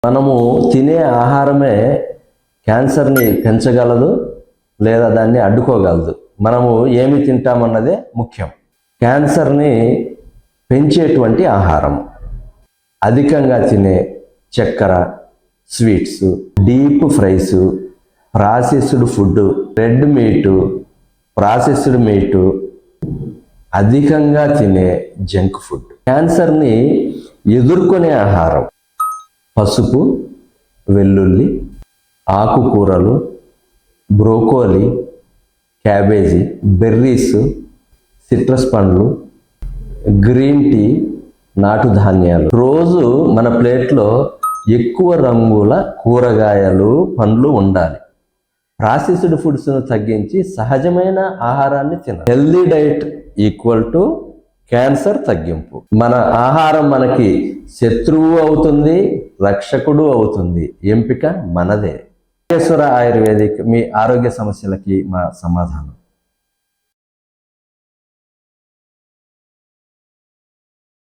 మనము తినే ఆహారమే క్యాన్సర్ని పెంచగలదు లేదా దాన్ని అడ్డుకోగలదు. మనము ఏమి తింటామన్నదే ముఖ్యం. క్యాన్సర్ని పెంచేటువంటి ఆహారం అధికంగా తినే చక్కెర, sweets, deep fries, processed food, red meat, processed meat, అధికంగా తినే జంక్ ఫుడ్. క్యాన్సర్ని ఎదుర్కొనే ఆహారం పసుపు, వెల్లుల్లి, ఆకుకూరలు, బ్రోకోలీ, క్యాబేజీ, బెర్రీస్, సిట్రస్ పండ్లు, గ్రీన్ టీ, నాటు ధాన్యాలు. రోజు మన ప్లేట్లో ఎక్కువ రంగుల కూరగాయలు, పండ్లు ఉండాలి. ప్రాసెస్డ్ ఫుడ్స్ను తగ్గించి సహజమైన ఆహారాన్ని తినాలి. Healthy diet equal to cancer తగ్గింపు. మన ఆహారం మనకి శత్రువు అవుతుంది, రక్షకుడు అవుతుంది. ఎంపిక మనదే. ఆయుర్వేదిక్ మీ ఆరోగ్య సమస్యలకి మా సమాధానం.